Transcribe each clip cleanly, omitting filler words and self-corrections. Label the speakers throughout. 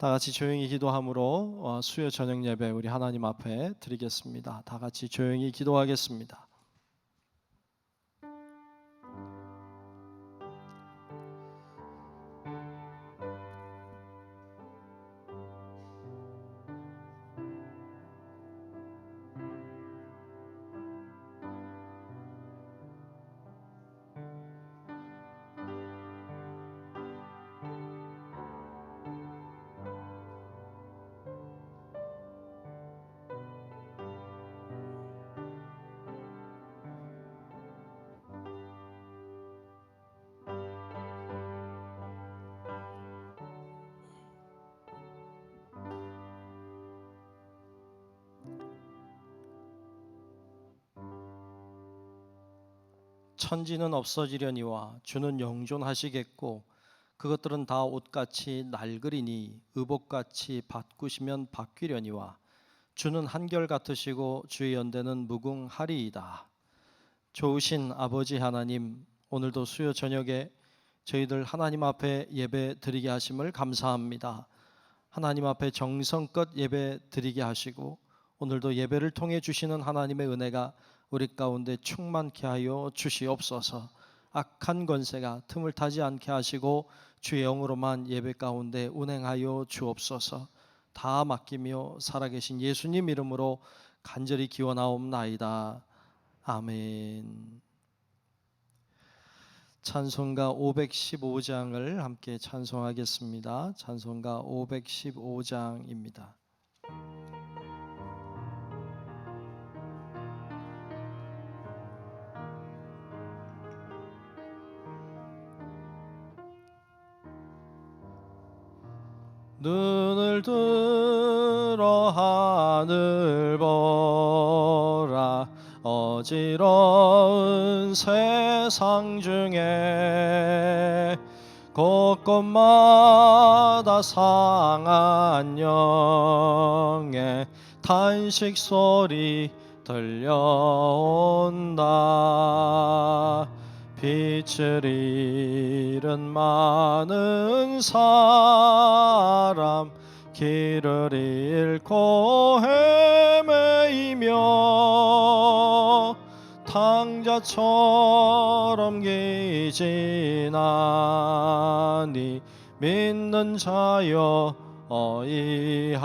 Speaker 1: 다 같이 조용히 기도함으로 수요 저녁 예배 우리 하나님 앞에 드리겠습니다. 다 같이 조용히 기도하겠습니다. 천지는 없어지려니와 주는 영존하시겠고 그것들은 다 옷같이 낡으리니 의복같이 바꾸시면 바뀌려니와 주는 한결같으시고 주의 연대는 무궁하리이다. 좋으신 아버지 하나님, 오늘도 수요 저녁에 저희들 하나님 앞에 예배 드리게 하심을 감사합니다. 하나님 앞에 정성껏 예배 드리게 하시고 오늘도 예배를 통해 주시는 하나님의 은혜가 우리 가운데 충만케 하여 주시옵소서. 악한 권세가 틈을 타지 않게 하시고 주의 영으로만 예배 가운데 운행하여 주옵소서. 다 맡기며 살아계신 예수님 이름으로 간절히 기원하옵나이다. 아멘. 찬송가 515장을 함께 찬송하겠습니다. 찬송가 515장입니다. 눈을 들어 하늘 보라. 어지러운 세상 중에 곳곳마다 상한 영의 탄식 소리 들려온다. 빛을 잃은 많은 사람 길을 잃고 헤매이며 탕자처럼 기진하니 믿는 자여 어이할꼬.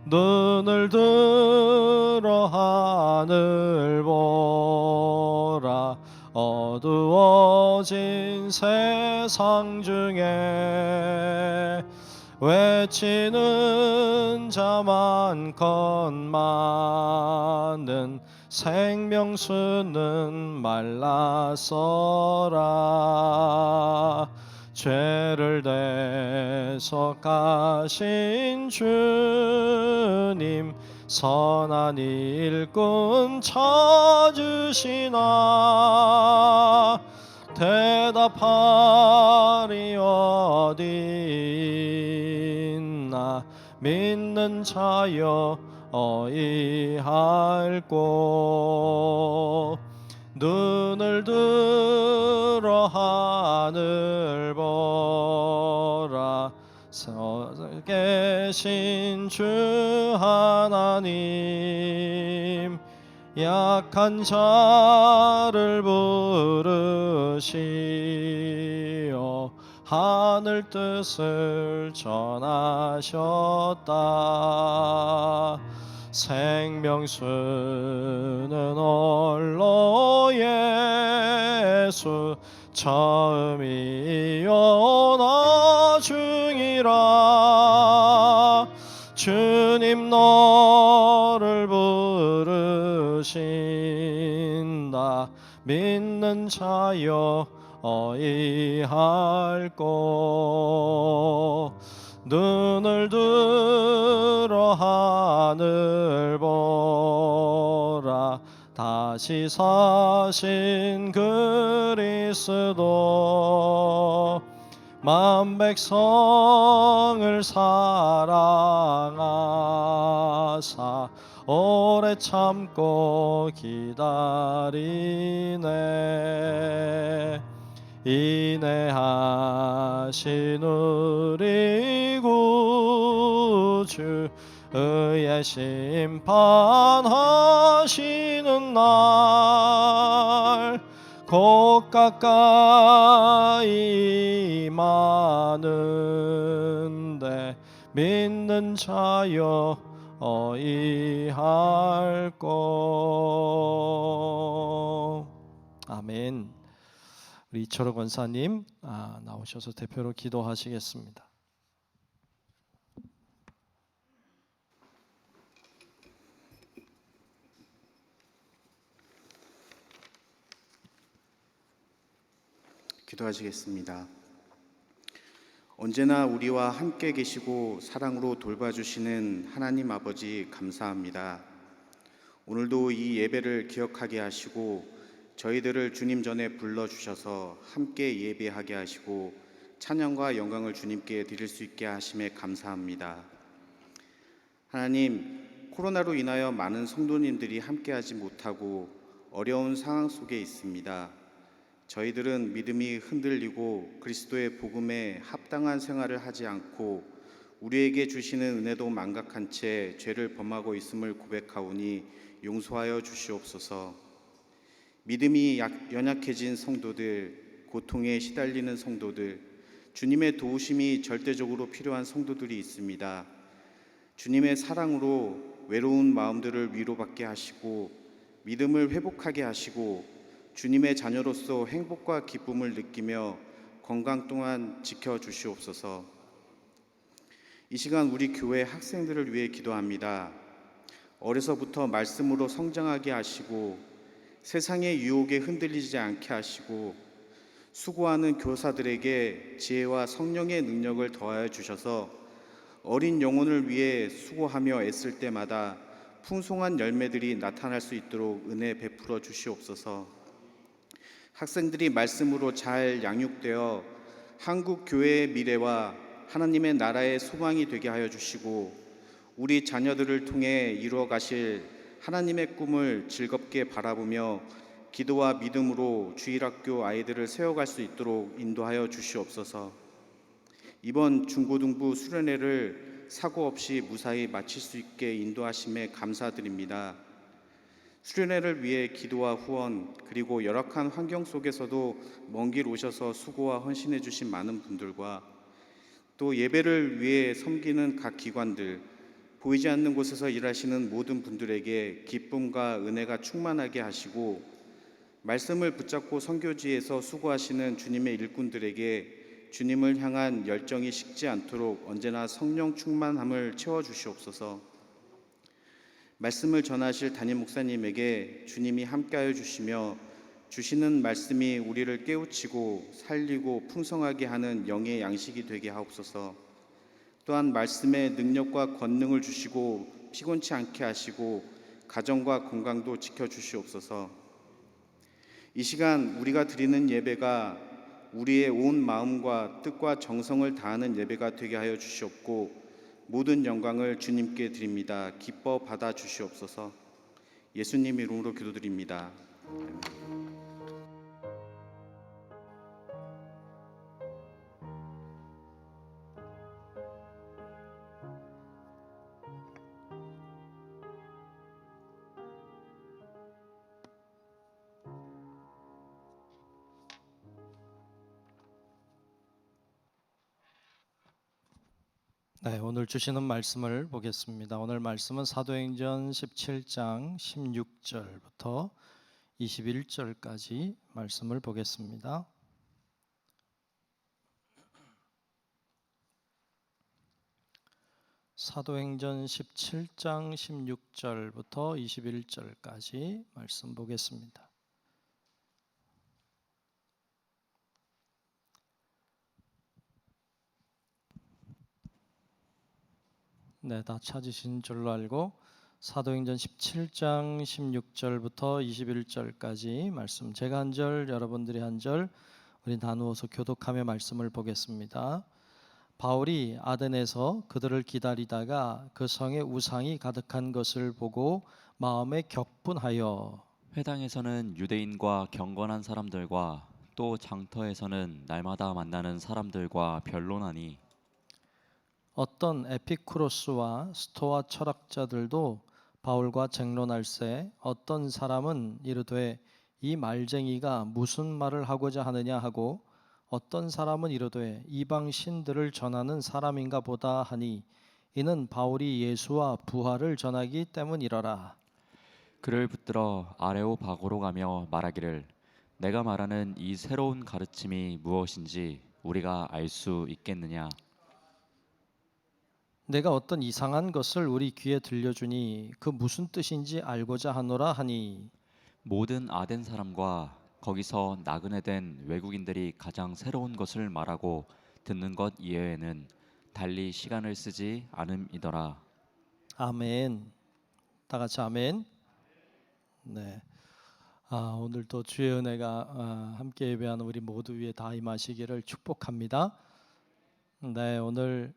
Speaker 1: 눈을 들어 하늘 보라. 어두워진 세상 중에 외치는 자 많건만은 생명수는 말랐어라. 죄를 대속하신 주님 선한 일꾼 찾으시나. 대답하리 어디 있나. 믿는 자여 어이할꼬. 눈을 들어 하늘 보라. 계신 주 하나님 약한 자를 부르시어 하늘 뜻을 전하셨다. 생명수는 홀로 예수 처음이요 나중이라. 주님 너를 부르신다. 믿는 자여 어이할꼬. 눈을 들어 하늘 보라. 다시 사신 그리스도 만 백성을 사랑하사 오래 참고 기다리네. 인내하신 우리 구주 의의 심판하시는 날 곧 가까이 많은데 믿는 자여 어이할 것. 아멘. 우리 이철호 권사님 나오셔서 대표로 기도하시겠습니다.
Speaker 2: 기도하시겠습니다. 언제나 우리와 함께 계시고 사랑으로 돌봐주시는 하나님 아버지 감사합니다. 오늘도 이 예배를 기억하게 하시고 저희들을 주님 전에 불러주셔서 함께 예배하게 하시고 찬양과 영광을 주님께 드릴 수 있게 하심에 감사합니다. 하나님, 코로나로 인하여 많은 성도님들이 함께하지 못하고 어려운 상황 속에 있습니다. 저희들은 믿음이 흔들리고 그리스도의 복음에 합당한 생활을 하지 않고 우리에게 주시는 은혜도 망각한 채 죄를 범하고 있음을 고백하오니 용서하여 주시옵소서. 믿음이 연약해진 성도들, 고통에 시달리는 성도들, 주님의 도우심이 절대적으로 필요한 성도들이 있습니다. 주님의 사랑으로 외로운 마음들을 위로받게 하시고 믿음을 회복하게 하시고 주님의 자녀로서 행복과 기쁨을 느끼며 건강 또한 지켜주시옵소서. 이 시간 우리 교회 학생들을 위해 기도합니다. 어려서부터 말씀으로 성장하게 하시고 세상의 유혹에 흔들리지 않게 하시고 수고하는 교사들에게 지혜와 성령의 능력을 더하여 주셔서 어린 영혼을 위해 수고하며 애쓸 때마다 풍성한 열매들이 나타날 수 있도록 은혜 베풀어 주시옵소서. 학생들이 말씀으로 잘 양육되어 한국 교회의 미래와 하나님의 나라의 소망이 되게 하여 주시고 우리 자녀들을 통해 이루어 가실 하나님의 꿈을 즐겁게 바라보며 기도와 믿음으로 주일학교 아이들을 세워갈 수 있도록 인도하여 주시옵소서. 이번 중고등부 수련회를 사고 없이 무사히 마칠 수 있게 인도하심에 감사드립니다. 수련회를 위해 기도와 후원 그리고 열악한 환경 속에서도 먼 길 오셔서 수고와 헌신해 주신 많은 분들과 또 예배를 위해 섬기는 각 기관들, 보이지 않는 곳에서 일하시는 모든 분들에게 기쁨과 은혜가 충만하게 하시고 말씀을 붙잡고 선교지에서 수고하시는 주님의 일꾼들에게 주님을 향한 열정이 식지 않도록 언제나 성령 충만함을 채워주시옵소서. 말씀을 전하실 담임 목사님에게 주님이 함께하여 주시며 주시는 말씀이 우리를 깨우치고 살리고 풍성하게 하는 영의 양식이 되게 하옵소서. 또한 말씀의 능력과 권능을 주시고 피곤치 않게 하시고 가정과 건강도 지켜주시옵소서. 이 시간 우리가 드리는 예배가 우리의 온 마음과 뜻과 정성을 다하는 예배가 되게 하여 주시옵고 모든 영광을 주님께 드립니다. 기뻐 받아 주시옵소서. 예수님 이름으로 기도드립니다.
Speaker 1: 네, 오늘 주시는 말씀을 보겠습니다. 오늘 말씀은 사도행전 17장 16절부터 21절까지 말씀을 보겠습니다. 사도행전 17장 16절부터 21절까지 말씀 보겠습니다. 네, 다 찾으신 줄로 알고 사도행전 17장 16절부터 21절까지 말씀, 제가 한 절, 여러분들이 한 절, 우리 나누어서 교독하며 말씀을 보겠습니다. 바울이 아덴에서 그들을 기다리다가 그 성에 우상이 가득한 것을 보고 마음에 격분하여
Speaker 3: 회당에서는 유대인과 경건한 사람들과 또 장터에서는 날마다 만나는 사람들과 변론하니
Speaker 1: 어떤 에피쿠로스와 스토아 철학자들도 바울과 쟁론할세 어떤 사람은 이르되 이 말쟁이가 무슨 말을 하고자 하느냐 하고 어떤 사람은 이르되 이방 신들을 전하는 사람인가 보다 하니 이는 바울이 예수와 부활을 전하기 때문이러라.
Speaker 3: 그를 붙들어 아레오바고로 가며 말하기를 내가 말하는 이 새로운 가르침이 무엇인지 우리가 알 수 있겠느냐.
Speaker 1: 내가 어떤 이상한 것을 우리 귀에 들려주니 그 무슨 뜻인지 알고자 하노라 하니
Speaker 3: 모든 아덴 사람과 거기서 나그네 된 외국인들이 가장 새로운 것을 말하고 듣는 것 이외에는 달리 시간을 쓰지 않음이더라.
Speaker 1: 아멘. 다 같이 아멘. 네. 오늘도 주의 은혜가 함께 예배하는 우리 모두 위에 다 임하시기를 축복합니다. 네, 오늘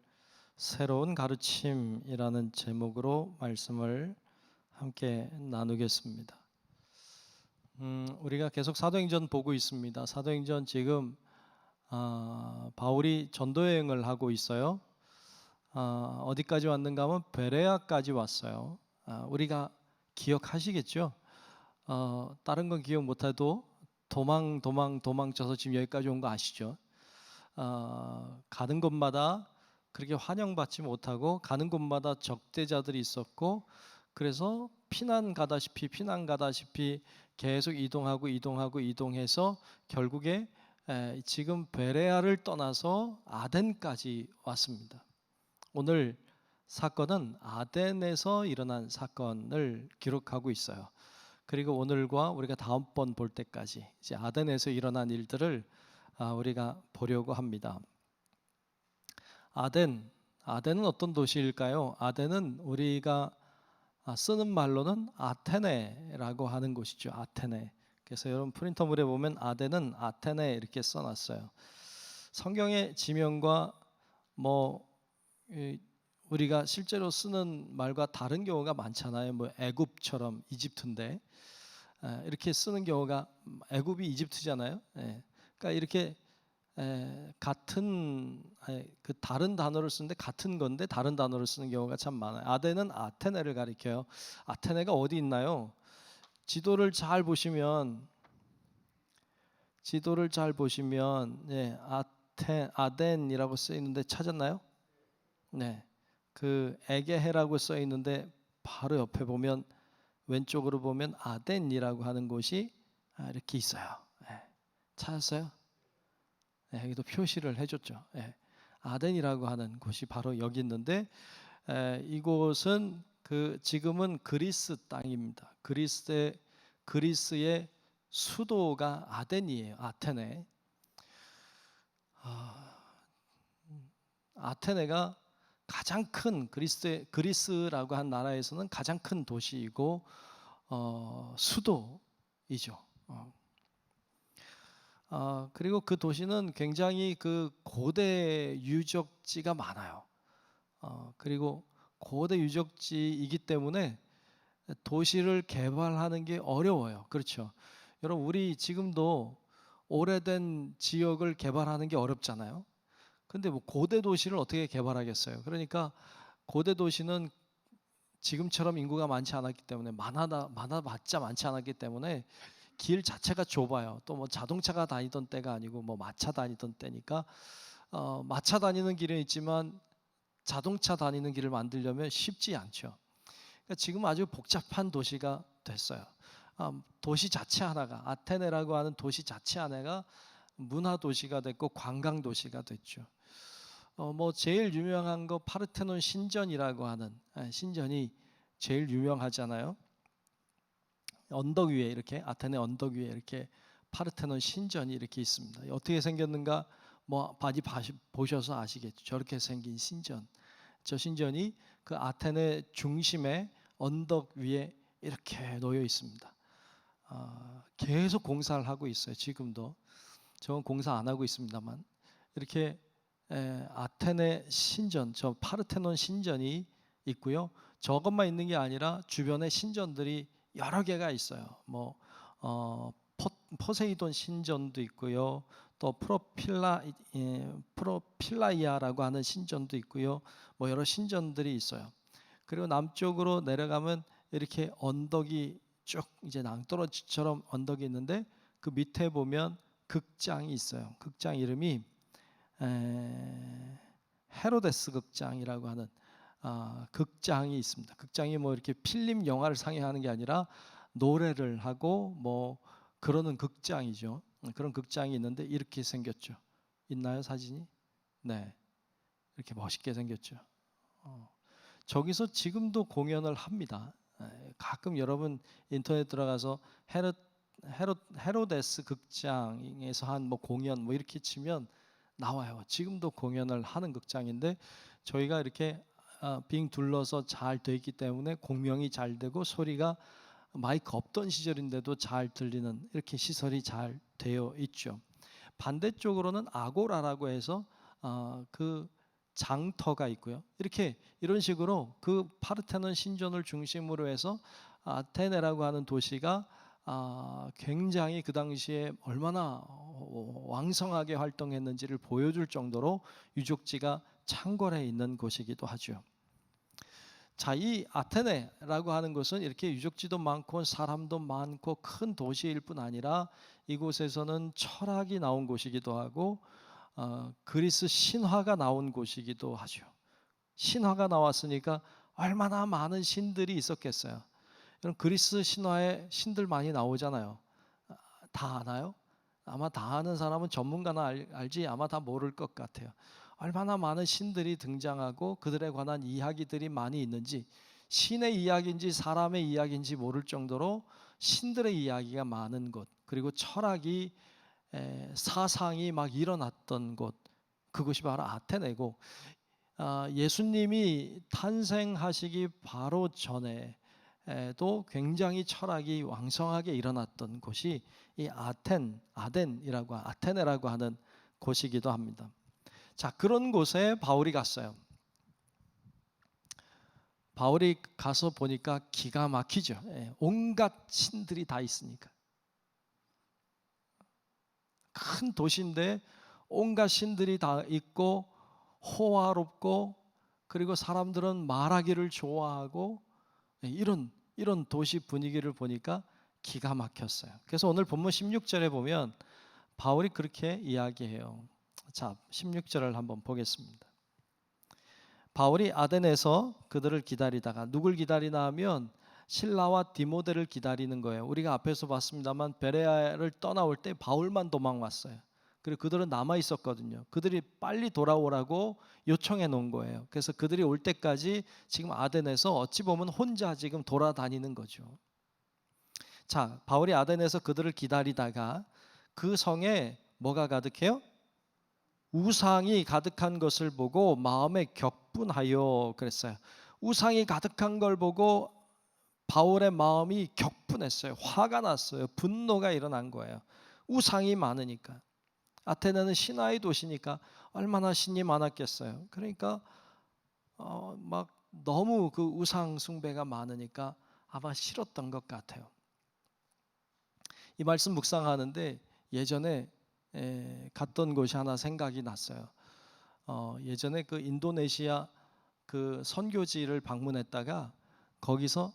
Speaker 1: 새로운 가르침이라는 제목으로 말씀을 함께 나누겠습니다. 우리가 계속 사도행전 보고 있습니다. 사도행전 지금 바울이 전도 여행을 하고 있어요. 어디까지 왔는가 하면 베레아까지 왔어요. 우리가 기억하시겠죠? 다른 건 기억 못해도 도망쳐서 지금 여기까지 온 거 아시죠? 가는 곳마다 그렇게 환영받지 못하고 가는 곳마다 적대자들이 있었고 그래서 피난 가다시피 계속 이동해서 결국에 지금 베레아를 떠나서 아덴까지 왔습니다. 오늘 사건은 아덴에서 일어난 사건을 기록하고 있어요. 그리고 오늘과 우리가 다음번 볼 때까지 이제 아덴에서 일어난 일들을 우리가 보려고 합니다. 아덴은 어떤 도시일까요? 아덴은 우리가 쓰는 말로는 아테네라고 하는 곳이죠. 아테네. 그래서 여러분 프린터물에 보면 아덴은 아테네 이렇게 써놨어요. 성경의 지명과 우리가 실제로 쓰는 말과 다른 경우가 많잖아요. 애굽처럼 이집트인데 이렇게 쓰는 경우가 애굽이 이집트잖아요. 그러니까 이렇게 같은 다른 단어를 쓰는데 같은 건데 다른 단어를 쓰는 경우가 참 많아요. 아덴은 아테네를 가리켜요. 아테네가 어디 있나요? 지도를 잘 보시면 아덴이라고 써 있는데 찾았나요? 네, 그 에게해라고 써 있는데 바로 옆에 보면 왼쪽으로 보면 아덴이라고 하는 곳이 이렇게 있어요. 찾았어요? 여기도 표시를 해줬죠. 아덴이라고 하는 곳이 바로 여기 있는데 이곳은 지금은 그리스 땅입니다. 그리스의 수도가 아덴이에요. 아테네. 아테네가 가장 큰 그리스라고 한 나라에서는 가장 큰 도시이고 수도이죠. 그리고 그 도시는 굉장히 고대 유적지가 많아요. 그리고 고대 유적지이기 때문에 도시를 개발하는 게 어려워요. 그렇죠. 여러분 우리 지금도 오래된 지역을 개발하는 게 어렵잖아요. 근데 고대 도시를 어떻게 개발하겠어요? 그러니까 고대 도시는 지금처럼 인구가 많지 않았기 때문에 많아봤자 많지 않았기 때문에 길 자체가 좁아요. 또 자동차가 다니던 때가 아니고 마차 다니던 때니까 마차 다니는 길은 있지만 자동차 다니는 길을 만들려면 쉽지 않죠. 그러니까 지금 아주 복잡한 도시가 됐어요. 도시 자체 하나가 아테네라고 하는 도시 자체 하나가 문화 도시가 됐고 관광 도시가 됐죠. 제일 유명한 거 파르테논 신전이라고 하는 신전이 제일 유명하잖아요. 언덕 위에 이렇게 아테네 언덕 위에 이렇게 파르테논 신전이 이렇게 있습니다. 어떻게 생겼는가 많이 보셔서 아시겠죠. 저렇게 생긴 신전. 저 신전이 그 아테네 중심의 언덕 위에 이렇게 놓여 있습니다. 계속 공사를 하고 있어요. 지금도. 저건 공사 안 하고 있습니다만 이렇게 아테네 신전, 저 파르테논 신전이 있고요. 저것만 있는 게 아니라 주변에 신전들이 여러 개가 있어요. 포세이돈 신전도 있고요. 또 프로필라이아라고 하는 신전도 있고요. 뭐 여러 신전들이 있어요. 그리고 남쪽으로 내려가면 이렇게 언덕이 쭉 이제 낭떠러지처럼 언덕이 있는데 그 밑에 보면 극장이 있어요. 극장 이름이 헤로데스 극장이라고 하는 극장이 있습니다. 극장이 뭐 이렇게 필름 영화를 상영하는 게 아니라 노래를 하고 뭐 그러는 극장이죠. 그런 극장이 있는데 이렇게 생겼죠. 있나요, 사진이? 네, 이렇게 멋있게 생겼죠. 저기서 지금도 공연을 합니다. 가끔 여러분 인터넷 들어가서 헤로데스 극장에서 한 뭐 공연 뭐 이렇게 치면 나와요. 지금도 공연을 하는 극장인데 저희가 이렇게 빙 둘러서 잘 돼 있기 때문에 공명이 잘 되고 소리가 마이크 없던 시절인데도 잘 들리는 이렇게 시설이 잘 되어 있죠. 반대쪽으로는 아고라라고 해서 그 장터가 있고요. 이렇게 이런 식으로 그 파르테논 신전을 중심으로 해서 아테네라고 하는 도시가 굉장히 그 당시에 얼마나 왕성하게 활동했는지를 보여줄 정도로 유적지가 창궐해 있는 곳이기도 하죠. 자, 이 아테네라고 하는 것은 이렇게 유적지도 많고 사람도 많고 큰 도시일 뿐 아니라 이곳에서는 철학이 나온 곳이기도 하고 그리스 신화가 나온 곳이기도 하죠. 신화가 나왔으니까 얼마나 많은 신들이 있었겠어요. 여러분 그리스 신화에 신들 많이 나오잖아요. 다 아나요? 아마 다 아는 사람은 전문가나 알지 아마 다 모를 것 같아요. 얼마나 많은 신들이 등장하고 그들에 관한 이야기들이 많이 있는지, 신의 이야기인지 사람의 이야기인지 모를 정도로 신들의 이야기가 많은 곳, 그리고 철학이 사상이 막 일어났던 곳, 그것이 바로 아테네고, 예수님이 탄생하시기 바로 전에도 굉장히 철학이 왕성하게 일어났던 곳이 이 아테네라고 하는 곳이기도 합니다. 자, 그런 곳에 바울이 갔어요. 바울이 가서 보니까 기가 막히죠. 온갖 신들이 다 있으니까. 큰 도시인데 온갖 신들이 다 있고 호화롭고, 그리고 사람들은 말하기를 좋아하고, 이런 도시 분위기를 보니까 기가 막혔어요. 그래서 오늘 본문 16절에 보면 바울이 그렇게 이야기해요. 자, 16절을 한번 보겠습니다. 바울이 아덴에서 그들을 기다리다가, 누굴 기다리나 하면 실라와 디모데를 기다리는 거예요. 우리가 앞에서 봤습니다만 베레아를 떠나올 때 바울만 도망왔어요. 그리고 그들은 남아 있었거든요. 그들이 빨리 돌아오라고 요청해 놓은 거예요. 그래서 그들이 올 때까지 지금 아덴에서 어찌 보면 혼자 지금 돌아다니는 거죠. 자, 바울이 아덴에서 그들을 기다리다가 그 성에 뭐가 가득해요? 우상이 가득한 것을 보고 마음에 격분하여 그랬어요. 우상이 가득한 걸 보고 바울의 마음이 격분했어요. 화가 났어요. 분노가 일어난 거예요. 우상이 많으니까. 아테네는 신화의 도시니까 얼마나 신이 많았겠어요. 그러니까 막 너무 그 우상 숭배가 많으니까 아마 싫었던 것 같아요. 이 말씀 묵상하는데 예전에 갔던 곳이 하나 생각이 났어요. 예전에 그 인도네시아 그 선교지를 방문했다가 거기서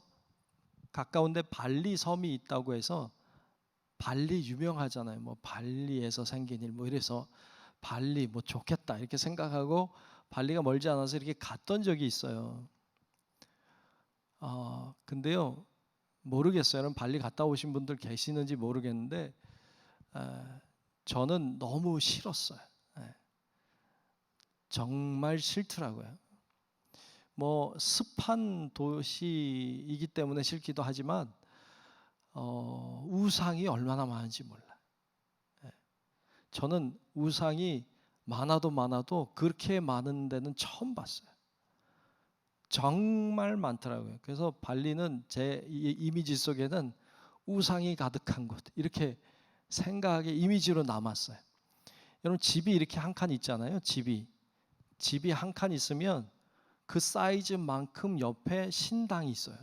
Speaker 1: 가까운데 발리 섬이 있다고 해서, 발리 유명하잖아요. 뭐 발리에서 생긴 일 뭐 이래서 발리 뭐 좋겠다 이렇게 생각하고 발리가 멀지 않아서 이렇게 갔던 적이 있어요. 근데요 모르겠어요. 여러분 발리 갔다 오신 분들 계시는지 모르겠는데 저는 너무 싫었어요. 정말 싫더라고요. 뭐 습한 도시이기 때문에 싫기도 하지만 우상이 얼마나 많은지 몰라요. 저는 우상이 많아도 그렇게 많은 데는 처음 봤어요. 정말 많더라고요. 그래서 발리는 제 이미지 속에는 우상이 가득한 곳, 이렇게 생각의 이미지로 남았어요. 여러분 집이 이렇게 한 칸 있잖아요. 집이 한 칸 있으면 그 사이즈만큼 옆에 신당이 있어요.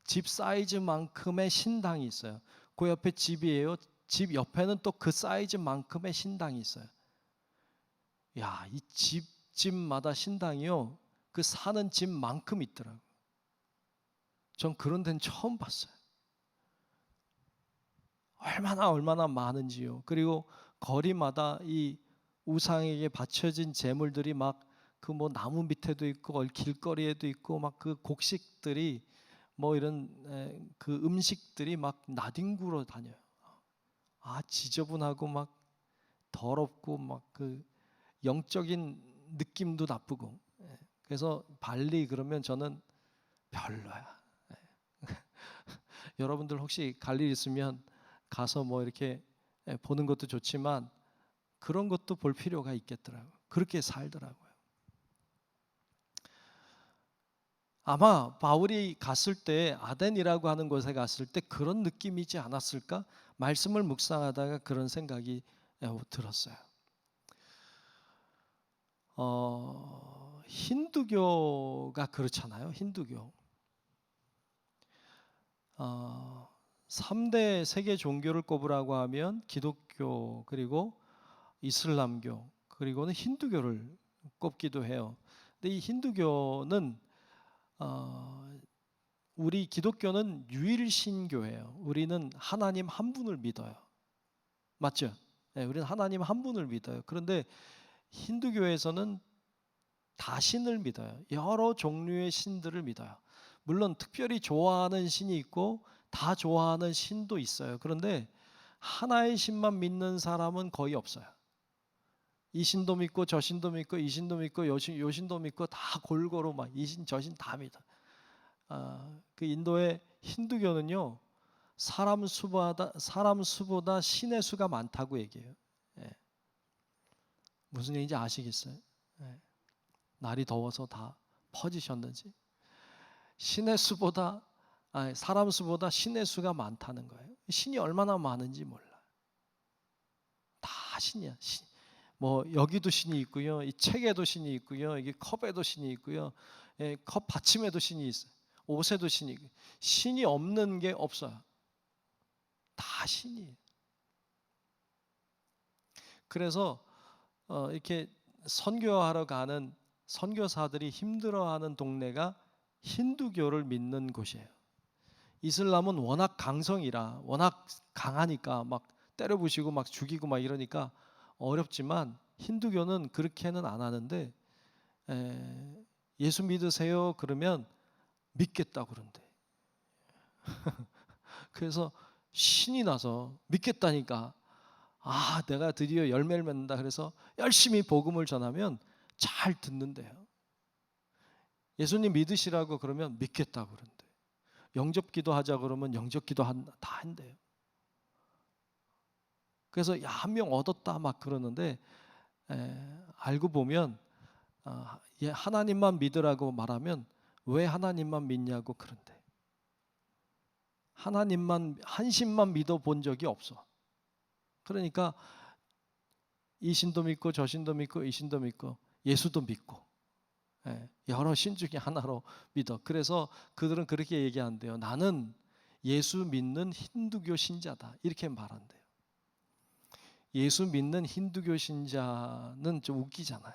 Speaker 1: 집 사이즈만큼의 신당이 있어요. 그 옆에 집이에요. 집 옆에는 또 그 사이즈만큼의 신당이 있어요. 야, 이 집마다 신당이요, 그 사는 집만큼 있더라고요. 전 그런 데는 처음 봤어요. 얼마나 많은지요. 그리고 거리마다 이 우상에게 바쳐진 제물들이 막 그 뭐 나무 밑에도 있고 길거리에도 있고 막 그 곡식들이 뭐 이런 그 음식들이 막 나뒹굴어 다녀요. 아, 지저분하고 막 더럽고 막 그 영적인 느낌도 나쁘고. 그래서 발리 그러면 저는 별로야. 여러분들 혹시 갈 일 있으면 가서 뭐 이렇게 보는 것도 좋지만 그런 것도 볼 필요가 있겠더라고요. 그렇게 살더라고요. 아마 바울이 갔을 때 아덴이라고 하는 곳에 갔을 때 그런 느낌이지 않았을까? 말씀을 묵상하다가 그런 생각이 들었어요. 힌두교가 그렇잖아요. 힌두교. 3대 세계 종교를 꼽으라고 하면 기독교, 그리고 이슬람교, 그리고는 힌두교를 꼽기도 해요. 근데 이 힌두교는 우리 기독교는 유일신교예요. 우리는 하나님 한 분을 믿어요. 맞죠? 네, 우리는 하나님 한 분을 믿어요. 그런데 힌두교에서는 다신을 믿어요. 여러 종류의 신들을 믿어요. 물론 특별히 좋아하는 신이 있고 다 좋아하는 신도 있어요. 그런데 하나의 신만 믿는 사람은 거의 없어요. 이 신도 믿고 저 신도 믿고 이 신도 믿고 요 신도 믿고 다 골고루 막 이 신 저 신 다 믿어. 그 인도의 힌두교는요, 사람 수보다 신의 수가 많다고 얘기해요. 예. 무슨 얘기인지 아시겠어요? 예. 날이 더워서 다 퍼지셨는지. 사람 수보다 신의 수가 많다는 거예요. 신이 얼마나 많은지 몰라요. 다 신이야. 뭐 여기도 신이 있고요, 이 책에도 신이 있고요, 이게 컵에도 신이 있고요, 컵 받침에도 신이 있어요. 옷에도 신이 있고요. 신이 없는 게 없어요. 다 신이에요. 그래서 이렇게 선교하러 가는 선교사들이 힘들어하는 동네가 힌두교를 믿는 곳이에요. 이슬람은 워낙 강성이라, 워낙 강하니까 막 때려부시고 막 죽이고 막 이러니까 어렵지만 힌두교는 그렇게는 안 하는데, 예수 믿으세요 그러면 믿겠다고 그런대. 그래서 신이 나서 믿겠다니까, 내가 드디어 열매를 맺는다 그래서 열심히 복음을 전하면 잘 듣는데요. 예수님 믿으시라고 그러면 믿겠다고 그런대. 영접기도 하자 그러면 영접기도 다 한대요. 그래서 한 명 얻었다 막 그러는데, 알고 보면 하나님만 믿으라고 말하면 왜 하나님만 믿냐고 그런대. 하나님만, 한 신만 믿어본 적이 없어. 그러니까 이 신도 믿고 저 신도 믿고 이 신도 믿고 예수도 믿고, 여러 신 중에 하나로 믿어. 그래서 그들은 그렇게 얘기한대요. 나는 예수 믿는 힌두교 신자다, 이렇게 말한대요. 예수 믿는 힌두교 신자는 좀 웃기잖아요.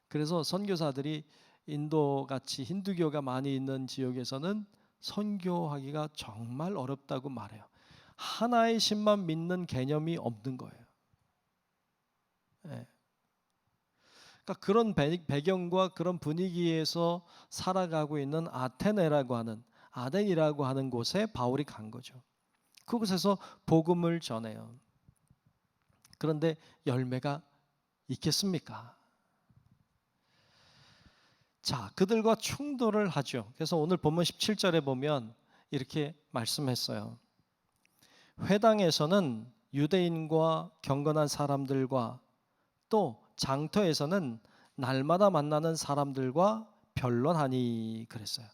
Speaker 1: 그래서 선교사들이 인도같이 힌두교가 많이 있는 지역에서는 선교하기가 정말 어렵다고 말해요. 하나의 신만 믿는 개념이 없는 거예요. 그러니까 그런 배경과 그런 분위기에서 살아가고 있는 아덴이라고 하는 곳에 바울이 간 거죠. 그곳에서 복음을 전해요. 그런데 열매가 있겠습니까? 자, 그들과 충돌을 하죠. 그래서 오늘 본문 17절에 보면 이렇게 말씀했어요. 회당에서는 유대인과 경건한 사람들과 또 장터에서는 날마다 만나는 사람들과 변론하니, 그랬어요.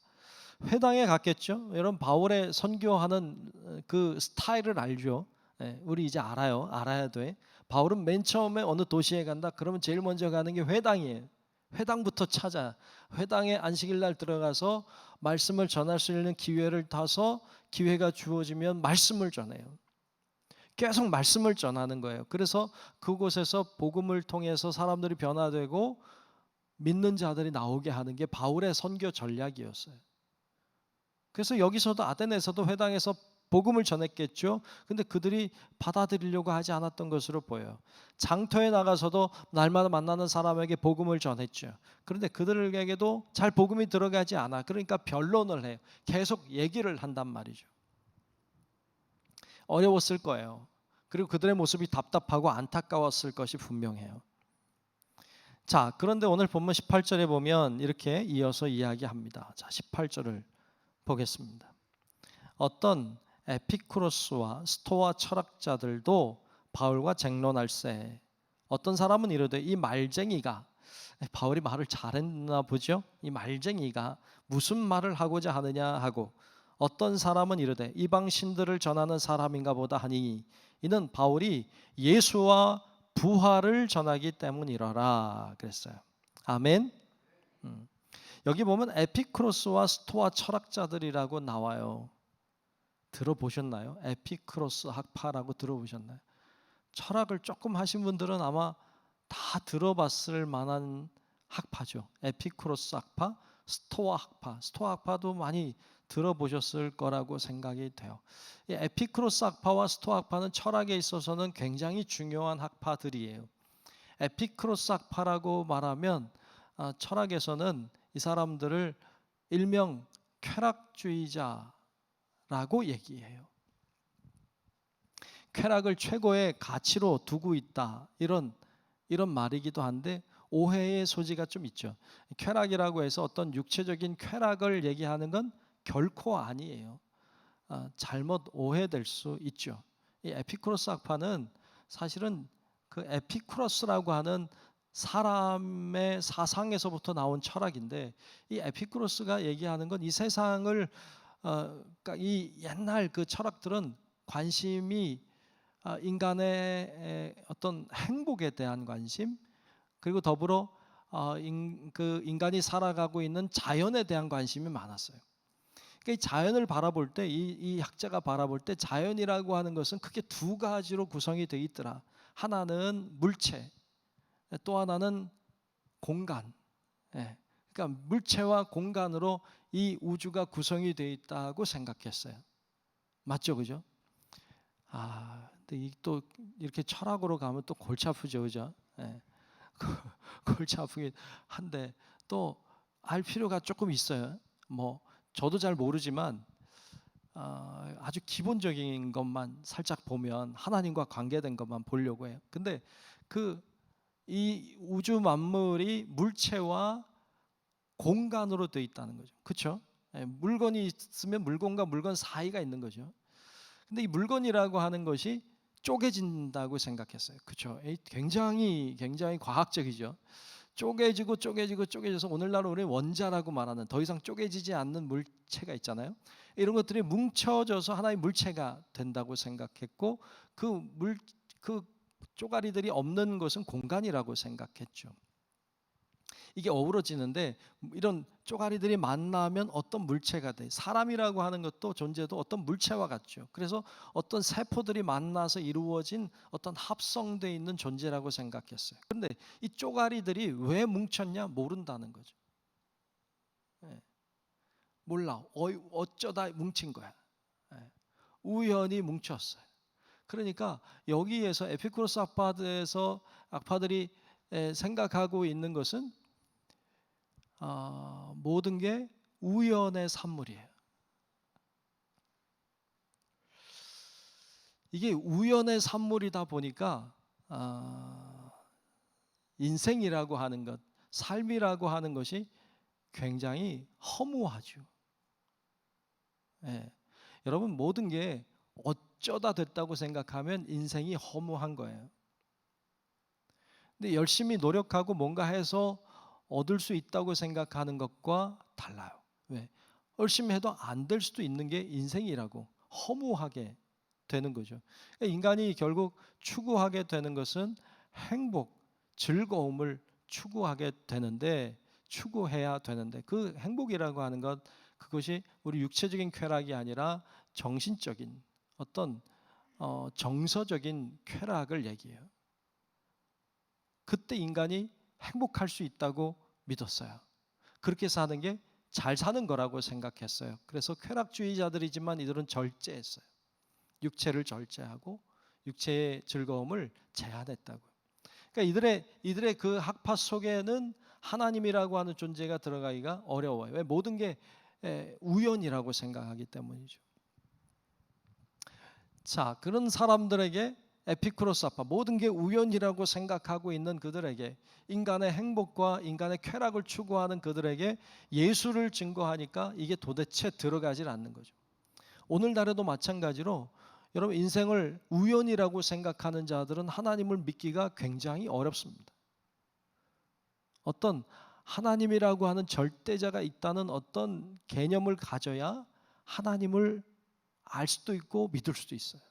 Speaker 1: 회당에 갔겠죠. 여러분, 바울의 선교하는 그 스타일을 알죠. 우리 이제 알아야 돼. 바울은 맨 처음에 어느 도시에 간다 그러면 제일 먼저 가는 게 회당이에요. 회당부터 찾아 회당에 안식일 날 들어가서 말씀을 전할 수 있는 기회를 타서 기회가 주어지면 말씀을 전해요. 계속 말씀을 전하는 거예요. 그래서 그곳에서 복음을 통해서 사람들이 변화되고 믿는 자들이 나오게 하는 게 바울의 선교 전략이었어요. 그래서 여기서도 아데네에서도 회당에서 복음을 전했겠죠. 근데 그들이 받아들이려고 하지 않았던 것으로 보여요. 장터에 나가서도 날마다 만나는 사람에게 복음을 전했죠. 그런데 그들에게도 잘 복음이 들어가지 않아. 그러니까 변론을 해요. 계속 얘기를 한단 말이죠. 어려웠을 거예요. 그리고 그들의 모습이 답답하고 안타까웠을 것이 분명해요. 자, 그런데 오늘 본문 18절에 보면 이렇게 이어서 이야기합니다. 자, 18절을 보겠습니다. 어떤 에피쿠로스와 스토아 철학자들도 바울과 쟁론할세. 어떤 사람은 이르되 이 말쟁이가, 바울이 말을 잘했나 보죠. 이 말쟁이가 무슨 말을 하고자 하느냐 하고, 어떤 사람은 이르되 이방 신들을 전하는 사람인가 보다 하니 이는 바울이 예수와 부활을 전하기 때문이러라 그랬어요. 아멘. 여기 보면 에피쿠로스와 스토아 철학자들이라고 나와요. 들어보셨나요? 에피쿠로스 학파라고 들어보셨나요? 철학을 조금 하신 분들은 아마 다 들어봤을 만한 학파죠. 에피쿠로스 학파, 스토아 학파. 스토아 학파도 많이 들어보셨을 거라고 생각이 돼요. 이 에피쿠로스 학파와 스토아 학파는 철학에 있어서는 굉장히 중요한 학파들이에요. 에피쿠로스 학파라고 말하면 철학에서는 이 사람들을 일명 쾌락주의자라고 얘기해요. 쾌락을 최고의 가치로 두고 있다, 이런 말이기도 한데 오해의 소지가 좀 있죠. 쾌락이라고 해서 어떤 육체적인 쾌락을 얘기하는 건 결코 아니에요. 잘못 오해될 수 있죠. 이 에피쿠로스 학파는 사실은 그 에피쿠로스라고 하는 사람의 사상에서부터 나온 철학인데, 이 에피쿠로스가 얘기하는 건 이 세상을 그러니까 이 옛날 그 철학들은 관심이 인간의 어떤 행복에 대한 관심, 그리고 더불어 그 인간이 살아가고 있는 자연에 대한 관심이 많았어요. 그러니까 이 자연을 바라볼 때, 이 학자가 바라볼 때 자연이라고 하는 것은 크게 두 가지로 구성이 되어 있더라. 하나는 물체, 또 하나는 공간. 그러니까 물체와 공간으로 이 우주가 구성이 되어 있다고 생각했어요. 맞죠, 그죠? 근데 또 이렇게 철학으로 가면 또 골치 아프죠, 그죠? 골치 아프긴 한데 또 알 필요가 조금 있어요. 뭐 저도 잘 모르지만 아주 기본적인 것만 살짝 보면 하나님과 관계된 것만 보려고 해요. 근데 이 우주 만물이 물체와 공간으로 되어 있다는 거죠. 그렇죠? 물건이 있으면 물건과 물건 사이가 있는 거죠. 근데 이 물건이라고 하는 것이 쪼개진다고 생각했어요. 그렇죠? 굉장히 과학적이죠. 쪼개져서 오늘날 우리 원자라고 말하는 더 이상 쪼개지지 않는 물체가 있잖아요. 이런 것들이 뭉쳐져서 하나의 물체가 된다고 생각했고, 그 쪼가리들이 없는 것은 공간이라고 생각했죠. 이게 어우러지는데 이런 쪼가리들이 만나면 어떤 물체가 돼. 사람이라고 하는 것도 존재도 어떤 물체와 같죠. 그래서 어떤 세포들이 만나서 이루어진 어떤 합성되어 있는 존재라고 생각했어요. 그런데 이 쪼가리들이 왜 뭉쳤냐 모른다는 거죠. 몰라. 어쩌다 뭉친 거야. 우연히 뭉쳤어요. 그러니까 여기에서 에피쿠로스 학파들이 생각하고 있는 것은 모든 게 우연의 산물이에요. 이게 우연의 산물이다 보니까 인생이라고 하는 것, 삶이라고 하는 것이 굉장히 허무하죠. 여러분, 모든 게 어쩌다 됐다고 생각하면 인생이 허무한 거예요. 근데 열심히 노력하고 뭔가 해서 얻을 수 있다고 생각하는 것과 달라요. 왜? 열심히 해도 안 될 수도 있는 게 인생이라고 허무하게 되는 거죠. 인간이 결국 추구하게 되는 것은 행복, 즐거움을 추구해야 되는데 그 행복이라고 하는 것, 그것이 우리 육체적인 쾌락이 아니라 정신적인 어떤 정서적인 쾌락을 얘기해요. 그때 인간이 행복할 수 있다고 믿었어요. 그렇게 사는 게 잘 사는 거라고 생각했어요. 그래서 쾌락주의자들이지만 이들은 절제했어요. 육체를 절제하고 육체의 즐거움을 제한했다고요. 그러니까 이들의 그 학파 속에는 하나님이라고 하는 존재가 들어가기가 어려워요. 왜? 모든 게 우연이라고 생각하기 때문이죠. 자, 그런 사람들에게 에피쿠로스 학파, 모든 게 우연이라고 생각하고 있는 그들에게, 인간의 행복과 인간의 쾌락을 추구하는 그들에게 예수를 증거하니까 이게 도대체 들어가질 않는 거죠. 오늘날에도 마찬가지로 여러분, 인생을 우연이라고 생각하는 자들은 하나님을 믿기가 굉장히 어렵습니다. 어떤 하나님이라고 하는 절대자가 있다는 어떤 개념을 가져야 하나님을 알 수도 있고 믿을 수도 있어요.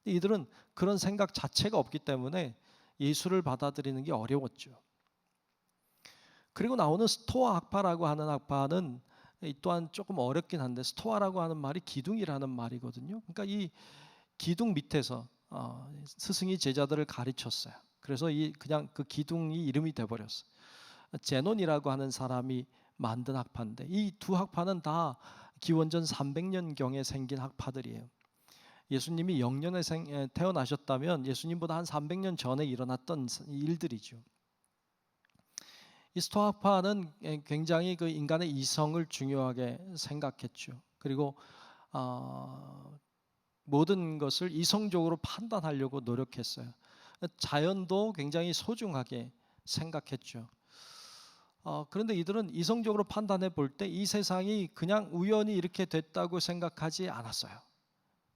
Speaker 1: 이들은 그런 생각 자체가 없기 때문에 예수를 받아들이는 게 어려웠죠. 그리고 나오는 스토아 학파라고 하는 학파는 이 또한 조금 어렵긴 한데, 스토아라고 하는 말이 기둥이라는 말이거든요. 그러니까 이 기둥 밑에서 스승이 제자들을 가르쳤어요. 그래서 그냥 그 기둥이 이름이 돼버렸어요. 제논이라고 하는 사람이 만든 학파인데, 이 두 학파는 다 기원전 300년경에 생긴 학파들이에요. 예수님이 영년에 태어나셨다면 예수님보다 한 300년 전에 일어났던 일들이죠. 이 스토아파는 굉장히 그 인간의 이성을 중요하게 생각했죠. 그리고 모든 것을 이성적으로 판단하려고 노력했어요. 자연도 굉장히 소중하게 생각했죠. 그런데 이들은 이성적으로 판단해 볼 때 이 세상이 그냥 우연히 이렇게 됐다고 생각하지 않았어요.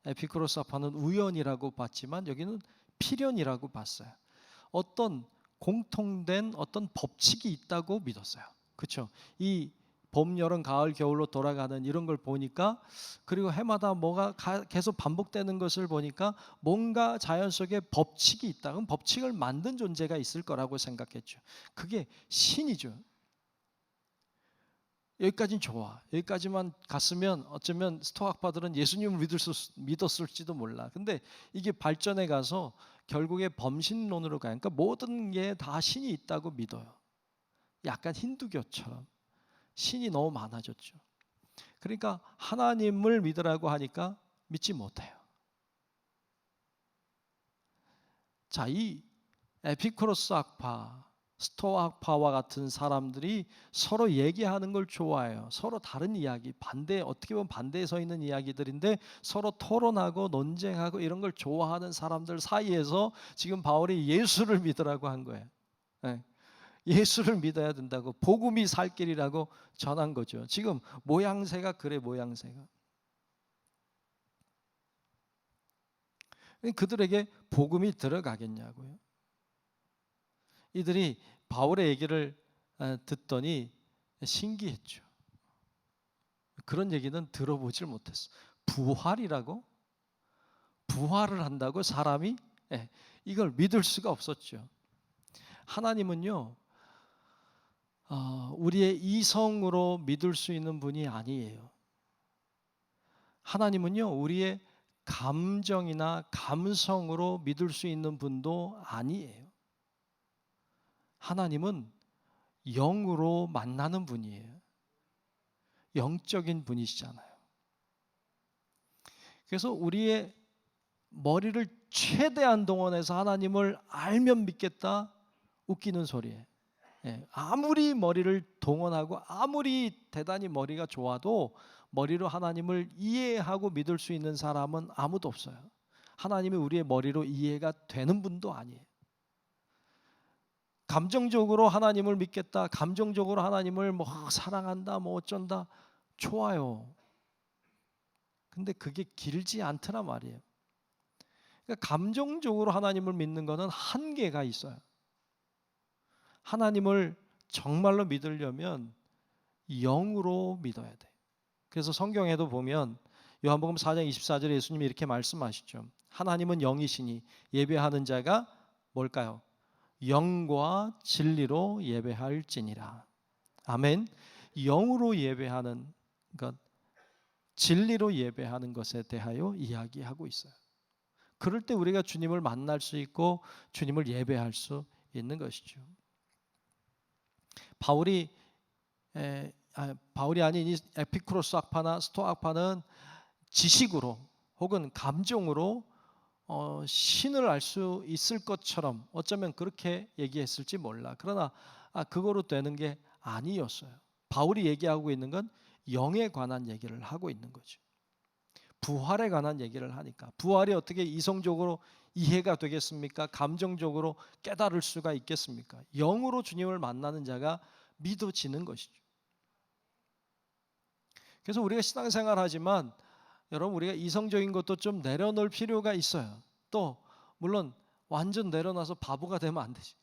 Speaker 1: 에피쿠로스 학파는 우연이라고 봤지만 여기는 필연이라고 봤어요. 어떤 공통된 어떤 법칙이 있다고 믿었어요. 그렇죠? 이 봄, 여름, 가을, 겨울로 돌아가는 이런 걸 보니까, 그리고 해마다 뭐가 계속 반복되는 것을 보니까 뭔가 자연 속에 법칙이 있다. 그럼 법칙을 만든 존재가 있을 거라고 생각했죠. 그게 신이죠. 여기까지는 좋아. 여기까지만 갔으면 어쩌면 스토아파들은 예수님을 믿었을지도 몰라. 근데 이게 발전해 가서 결국에 범신론으로 가요. 그러니까 모든 게 다 신이 있다고 믿어요. 약간 힌두교처럼 신이 너무 많아졌죠. 그러니까 하나님을 믿으라고 하니까 믿지 못해요. 자, 이 에피쿠로스 학파, 스토아 학파와 같은 사람들이 서로 얘기하는 걸 좋아해요. 서로 다른 이야기, 어떻게 보면 반대에 서 있는 이야기들인데 서로 토론하고 논쟁하고 이런 걸 좋아하는 사람들 사이에서 지금 바울이 예수를 믿으라고 한 거예요. 네. 예수를 믿어야 된다고, 복음이 살 길이라고 전한 거죠. 지금 모양새가 그래, 모양새가. 그들에게 복음이 들어가겠냐고요. 이들이 바울의 얘기를 듣더니 신기했죠. 그런 얘기는 들어보질 못했어. 부활이라고? 부활을 한다고 사람이? 이걸 믿을 수가 없었죠. 하나님은요, 우리의 이성으로 믿을 수 있는 분이 아니에요. 하나님은요, 우리의 감정이나 감성으로 믿을 수 있는 분도 아니에요. 하나님은 영으로 만나는 분이에요. 영적인 분이시잖아요. 그래서 우리의 머리를 최대한 동원해서 하나님을 알면 믿겠다, 웃기는 소리예요. 아무리 머리를 동원하고 아무리 대단히 머리가 좋아도 머리로 하나님을 이해하고 믿을 수 있는 사람은 아무도 없어요. 하나님이 우리의 머리로 이해가 되는 분도 아니에요. 감정적으로 하나님을 믿겠다, 감정적으로 하나님을 사랑한다, 어쩐다, 좋아요. 근데 그게 길지 않더라 말이에요. 그러니까 감정적으로 하나님을 믿는 것은 한계가 있어요. 하나님을 정말로 믿으려면 영으로 믿어야 돼. 그래서 성경에도 보면 요한복음 4장 24절에 예수님이 이렇게 말씀하시죠. 하나님은 영이시니 예배하는 자가 뭘까요? 영과 진리로 예배할지니라. 아멘. 영으로 예배하는 것, 진리로 예배하는 것에 대하여 이야기하고 있어요. 그럴 때 우리가 주님을 만날 수 있고 주님을 예배할 수 있는 것이죠. 바울이 아닌 이 에피쿠로스 학파나 스토아 학파는 지식으로 혹은 감정으로 신을 알 수 있을 것처럼 어쩌면 그렇게 얘기했을지 몰라. 그러나 그거로 되는 게 아니었어요. 바울이 얘기하고 있는 건 영에 관한 얘기를 하고 있는 거죠. 부활에 관한 얘기를 하니까 부활이 어떻게 이성적으로 이해가 되겠습니까? 감정적으로 깨달을 수가 있겠습니까? 영으로 주님을 만나는 자가 믿어지는 것이죠. 그래서 우리가 신앙생활 하지만 여러분 우리가 이성적인 것도 좀 내려놓을 필요가 있어요. 또 물론 완전 내려놔서 바보가 되면 안 되지.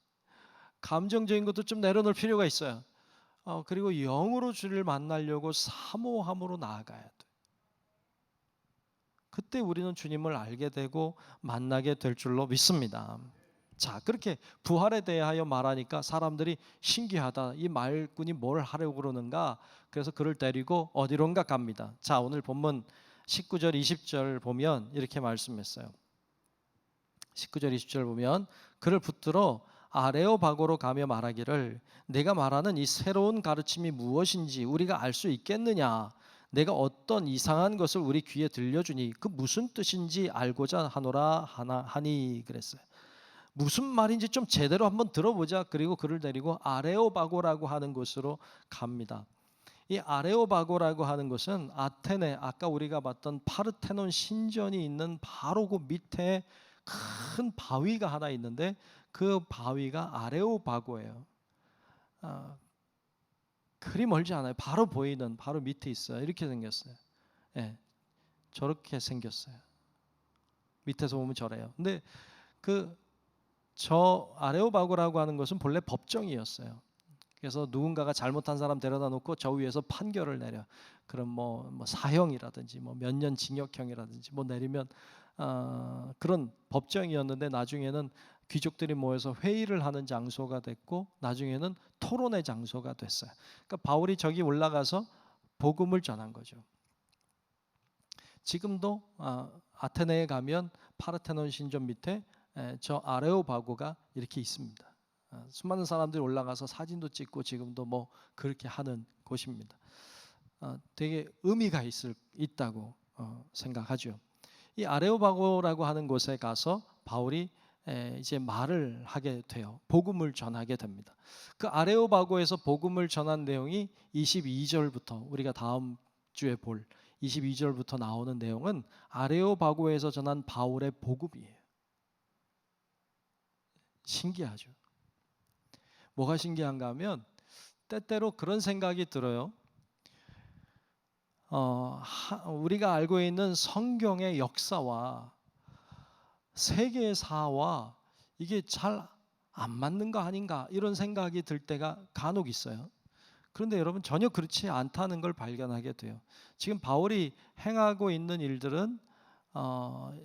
Speaker 1: 감정적인 것도 좀 내려놓을 필요가 있어요. 그리고 영으로 주를 만나려고 사모함으로 나아가야 돼. 그때 우리는 주님을 알게 되고 만나게 될 줄로 믿습니다. 자, 그렇게 부활에 대하여 말하니까 사람들이 신기하다. 이 말꾼이 뭘 하려고 그러는가? 그래서 그를 데리고 어디론가 갑니다. 자, 오늘 본문 19절 20절 보면 이렇게 말씀했어요. 19절 20절 보면 그를 붙들어 아레오바고로 가며 말하기를 내가 말하는 이 새로운 가르침이 무엇인지 우리가 알 수 있겠느냐? 내가 어떤 이상한 것을 우리 귀에 들려주니 그 무슨 뜻인지 알고자 하노라 하니 그랬어요. 무슨 말인지 좀 제대로 한번 들어보자. 그리고 그를 데리고 아레오바고라고 하는 곳으로 갑니다. 이 아레오바고라고 하는 것은 아테네, 아까 우리가 봤던 파르테논 신전이 있는 바로 그 밑에 큰 바위가 하나 있는데 그 바위가 아레오바고예요. 그리 멀지 않아요. 바로 보이는 바로 밑에 있어요. 이렇게 생겼어요. 예, 저렇게 생겼어요. 밑에서 보면 저래요. 근데 저 아레오바고라고 하는 것은 본래 법정이었어요. 그래서 누군가가 잘못한 사람 데려다 놓고 저 위에서 판결을 내려. 그럼 뭐 사형이라든지 뭐 몇 년 징역형이라든지 뭐 내리면 그런 법정이었는데 나중에는 귀족들이 모여서 회의를 하는 장소가 됐고 나중에는 토론의 장소가 됐어요. 그러니까 바울이 저기 올라가서 복음을 전한 거죠. 지금도 아테네에 가면 파르테논 신전 밑에 저 아레오바고가 이렇게 있습니다. 수많은 사람들이 올라가서 사진도 찍고 지금도 뭐 그렇게 하는 곳입니다. 되게 의미가 있다고 생각하죠. 이 아레오바고라고 하는 곳에 가서 바울이 이제 말을 하게 돼요. 복음을 전하게 됩니다. 그 아레오바고에서 복음을 전한 내용이 22절부터 우리가 다음 주에 볼 22절부터 나오는 내용은 아레오바고에서 전한 바울의 복음이에요. 신기하죠. 뭐가 신기한가 하면 때때로 그런 생각이 들어요. 우리가 알고 있는 성경의 역사와 세계사와 이게 잘 안 맞는 거 아닌가 이런 생각이 들 때가 간혹 있어요. 그런데 여러분 전혀 그렇지 않다는 걸 발견하게 돼요. 지금 바울이 행하고 있는 일들은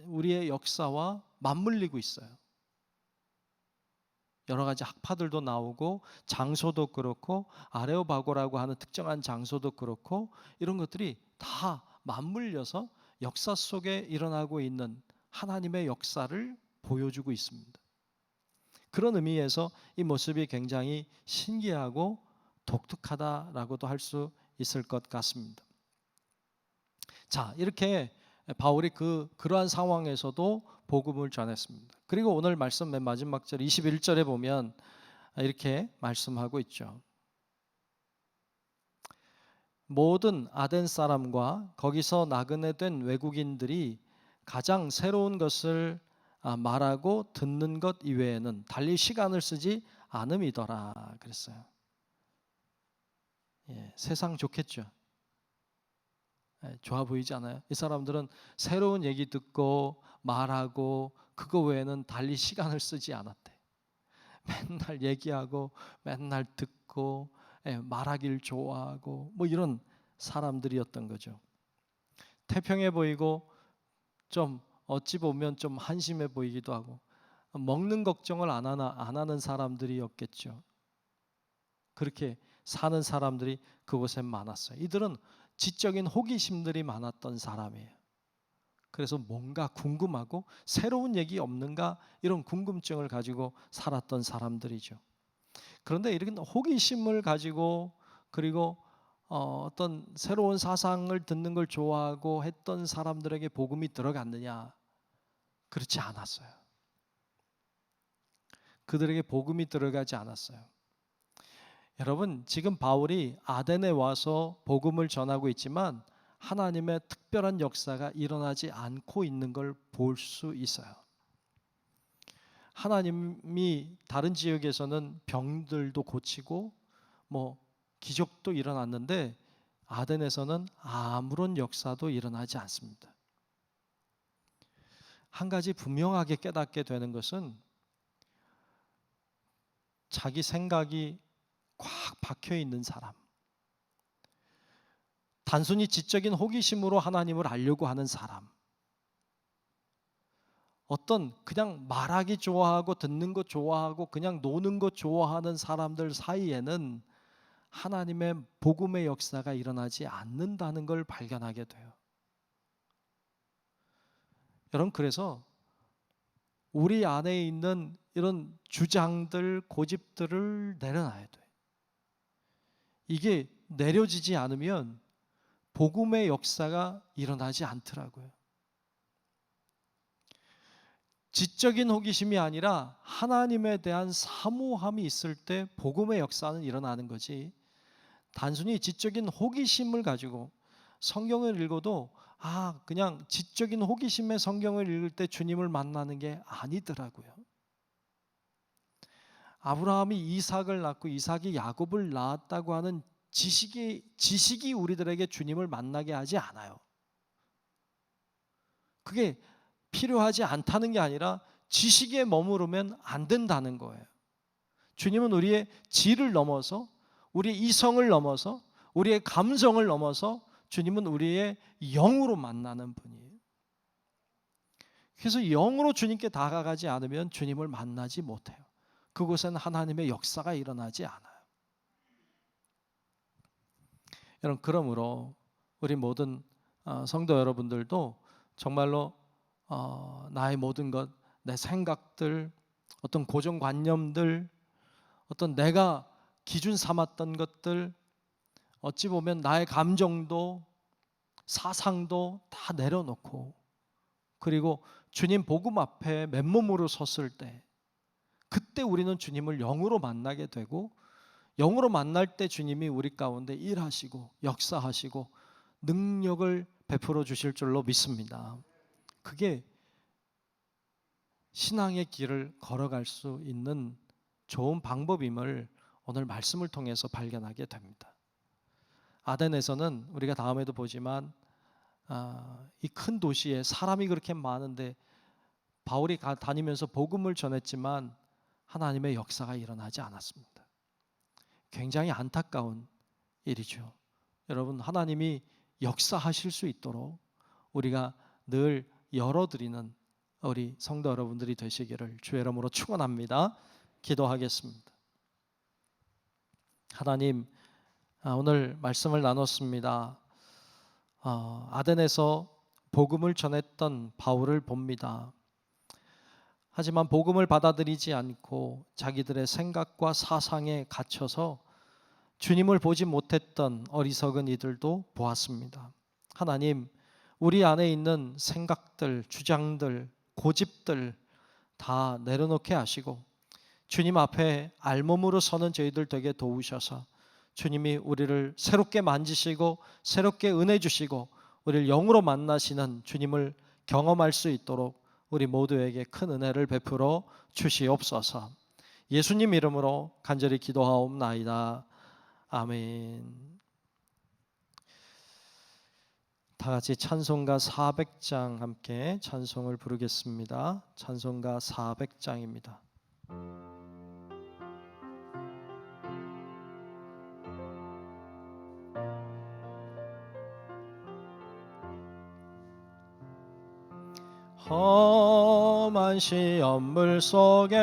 Speaker 1: 우리의 역사와 맞물리고 있어요. 여러 가지 학파들도 나오고 장소도 그렇고 아레오바고라고 하는 특정한 장소도 그렇고 이런 것들이 다 맞물려서 역사 속에 일어나고 있는 하나님의 역사를 보여주고 있습니다. 그런 의미에서 이 모습이 굉장히 신기하고 독특하다라고도 할 수 있을 것 같습니다. 자, 이렇게 바울이 그러한 상황에서도 복음을 전했습니다. 그리고 오늘 말씀 맨 마지막 절 21절에 보면 이렇게 말씀하고 있죠. 모든 아덴 사람과 거기서 나그네 된 외국인들이 가장 새로운 것을 말하고 듣는 것 이외에는 달리 시간을 쓰지 않음이더라 그랬어요. 세상 좋겠죠. 좋아 보이지 않아요? 이 사람들은 새로운 얘기 듣고 말하고 그거 외에는 달리 시간을 쓰지 않았대. 맨날 얘기하고 맨날 듣고 말하길 좋아하고 뭐 이런 사람들이었던 거죠. 태평해 보이고 좀 어찌 보면 좀 한심해 보이기도 하고 먹는 걱정을 안 하는 사람들이었겠죠. 그렇게 사는 사람들이 그곳에 많았어요. 이들은 지적인 호기심들이 많았던 사람이에요. 그래서 뭔가 궁금하고 새로운 얘기 없는가 이런 궁금증을 가지고 살았던 사람들이죠. 그런데 이런 호기심을 가지고 그리고 어떤 새로운 사상을 듣는 걸 좋아하고 했던 사람들에게 복음이 들어갔느냐? 그렇지 않았어요. 그들에게 복음이 들어가지 않았어요. 여러분, 지금 바울이 아덴에 와서 복음을 전하고 있지만 하나님의 특별한 역사가 일어나지 않고 있는 걸 볼 수 있어요. 하나님이 다른 지역에서는 병들도 고치고 뭐 기적도 일어났는데 아덴에서는 아무런 역사도 일어나지 않습니다. 한 가지 분명하게 깨닫게 되는 것은 자기 생각이 꽉 박혀 있는 사람, 단순히 지적인 호기심으로 하나님을 알려고 하는 사람, 어떤 그냥 말하기 좋아하고 듣는 것 좋아하고 그냥 노는 것 좋아하는 사람들 사이에는 하나님의 복음의 역사가 일어나지 않는다는 걸 발견하게 돼요. 여러분, 그래서 우리 안에 있는 이런 주장들, 고집들을 내려놔야 돼요. 이게 내려지지 않으면 복음의 역사가 일어나지 않더라고요. 지적인 호기심이 아니라 하나님에 대한 사모함이 있을 때 복음의 역사는 일어나는 거지, 단순히 지적인 호기심을 가지고 성경을 읽어도 그냥 지적인 호기심의 성경을 읽을 때 주님을 만나는 게 아니더라고요. 아브라함이 이삭을 낳고 이삭이 야곱을 낳았다고 하는 지식이 우리들에게 주님을 만나게 하지 않아요. 그게 필요하지 않다는 게 아니라 지식에 머무르면 안 된다는 거예요. 주님은 우리의 지를 넘어서, 우리의 이성을 넘어서, 우리의 감정을 넘어서 주님은 우리의 영으로 만나는 분이에요. 그래서 영으로 주님께 다가가지 않으면 주님을 만나지 못해요. 그곳에는 하나님의 역사가 일어나지 않아요. 여러분, 그러므로 우리 모든 성도 여러분들도 정말로 나의 모든 것, 내 생각들, 어떤 고정관념들, 어떤 내가 기준 삼았던 것들, 어찌 보면 나의 감정도 사상도 다 내려놓고, 그리고 주님 복음 앞에 맨몸으로 섰을 때, 그때 우리는 주님을 영으로 만나게 되고, 영으로 만날 때 주님이 우리 가운데 일하시고 역사하시고 능력을 베풀어 주실 줄로 믿습니다. 그게 신앙의 길을 걸어갈 수 있는 좋은 방법임을 오늘 말씀을 통해서 발견하게 됩니다. 아덴에서는 우리가 다음에도 보지만 이 큰 도시에 사람이 그렇게 많은데 바울이 다니면서 복음을 전했지만 하나님의 역사가 일어나지 않았습니다. 굉장히 안타까운 일이죠. 여러분, 하나님이 역사하실 수 있도록 우리가 늘 열어드리는 우리 성도 여러분들이 되시기를 주의 이름으로 축원합니다. 기도하겠습니다. 하나님, 오늘 말씀을 나눴습니다. 아덴에서 복음을 전했던 바울을 봅니다. 하지만 복음을 받아들이지 않고 자기들의 생각과 사상에 갇혀서 주님을 보지 못했던 어리석은 이들도 보았습니다. 하나님, 우리 안에 있는 생각들, 주장들, 고집들 다 내려놓게 하시고 주님 앞에 알몸으로 서는 저희들 되게 도우셔서 주님이 우리를 새롭게 만지시고 새롭게 은혜 주시고 우리를 영으로 만나시는 주님을 경험할 수 있도록 우리 모두에게 큰 은혜를 베풀어 주시옵소서. 예수님 이름으로 간절히 기도하옵나이다. 아멘. 다 같이 찬송가 400장 함께 찬송을 부르겠습니다. 찬송가 400장입니다. 험한 시험물 속에서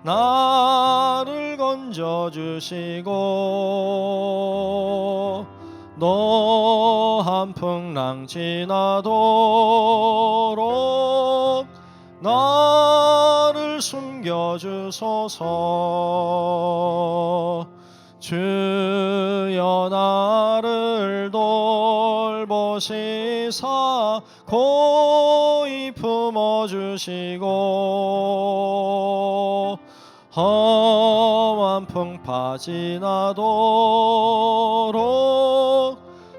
Speaker 1: 나를 건져주시고 노한 풍랑 지나도록 나를 숨겨주소서. 주여 나를 돌보시사 고이 품어주시고 험한 풍파 지나도록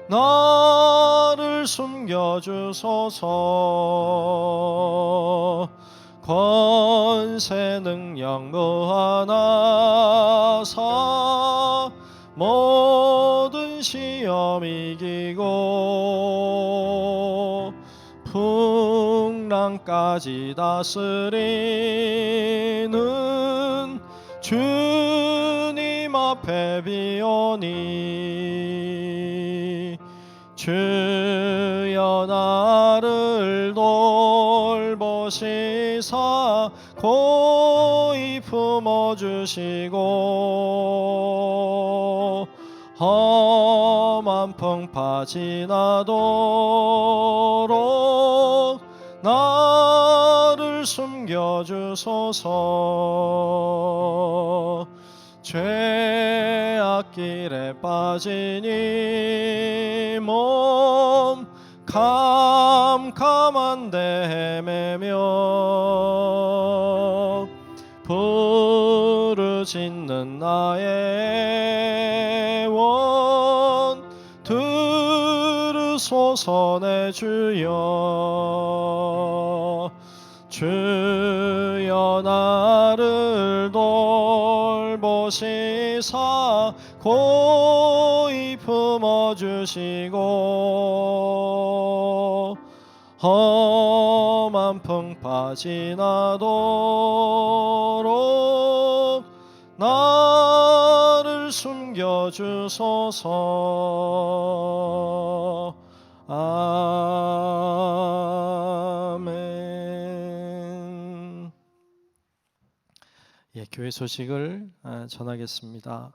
Speaker 1: 나를 숨겨주소서. 권세 능력 무한하사 모든 시험 이기고 풍랑까지 다스리는 주님 앞에 비오니 주여 나를 돌보시사 고이 품어주시고 험한 풍파 지나도록 나를 숨겨주소서. 죄악길에 빠진 이 몸 캄캄한데 헤매며 부르짖는 나의 원 들으소서. 내 주여 주여 나를 돌보시사 고이 품어주시고 험한 풍파 지나도록 나를 숨겨주소서. 아멘. 예, 교회 소식을 전하겠습니다.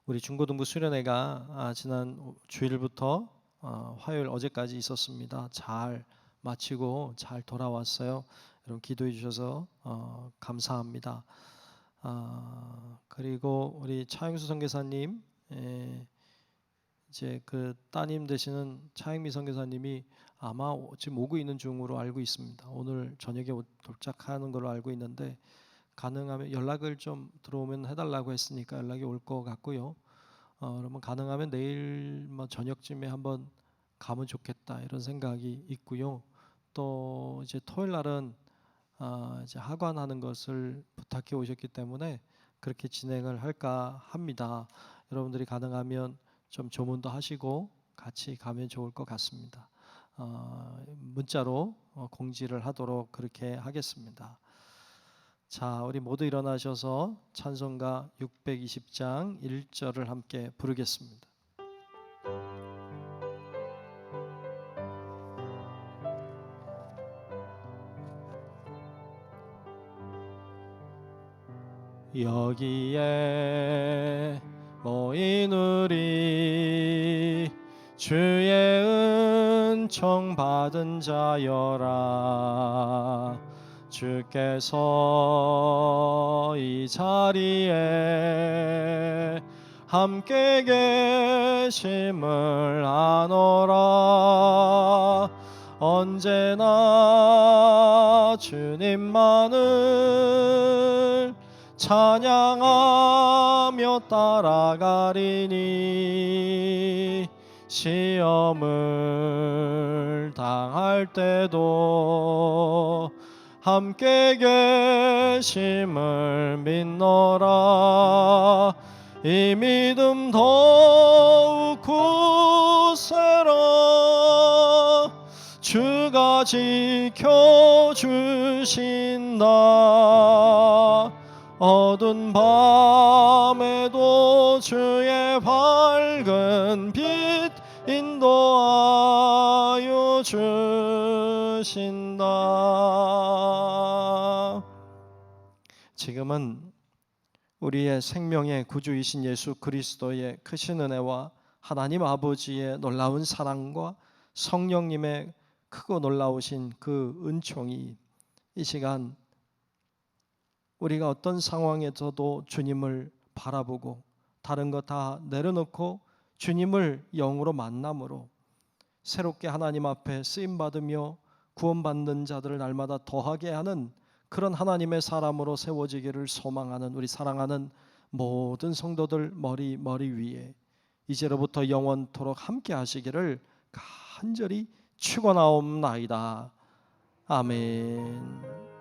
Speaker 1: 우리 중고등부 수련회가 지난 주일부터 화요일 어제까지 있었습니다. 잘 마치고 잘 돌아왔어요. 여러분 기도해 주셔서 감사합니다. 그리고 우리 차영수 선교사님, 이제 그 따님 되시는 차영미 선교사님이 아마 지금 오고 있는 중으로 알고 있습니다. 오늘 저녁에 도착하는 걸로 알고 있는데 가능하면 연락을 좀 들어오면 해달라고 했으니까 연락이 올 것 같고요. 그러면 가능하면 내일 저녁쯤에 한번 가면 좋겠다 이런 생각이 있고요. 또 이제 토요일 날은 이제 하관하는 것을 부탁해 오셨기 때문에 그렇게 진행을 할까 합니다. 여러분들이 가능하면 좀 조문도 하시고 같이 가면 좋을 것 같습니다. 문자로 공지를 하도록 그렇게 하겠습니다. 자, 우리 모두 일어나셔서 찬송가 620장 1절을 함께 부르겠습니다. 여기에 모인 우리 주의 은총 받은 자여라. 주께서 이 자리에 함께 계심을 아노라. 언제나 주님만을 찬양하며 따라가리니 시험을 당할 때도 함께 계심을 믿노라. 이 믿음 더욱 굳세라. 주가 지켜주신다. 어두운 밤에도 주의 밝은 빛 인도 주신다. 지금은 우리의 생명의 구주이신 예수 그리스도의 크신 은혜와 하나님 아버지의 놀라운 사랑과 성령님의 크고 놀라우신 그 은총이 이 시간 우리가 어떤 상황에서도 주님을 바라보고 다른 것 다 내려놓고 주님을 영으로 만남으로 새롭게 하나님 앞에 쓰임받으며 구원받는 자들을 날마다 더하게 하는 그런 하나님의 사람으로 세워지기를 소망하는 우리 사랑하는 모든 성도들 머리 위에 이제로부터 영원토록 함께 하시기를 간절히 축원하옵나이다. 아멘.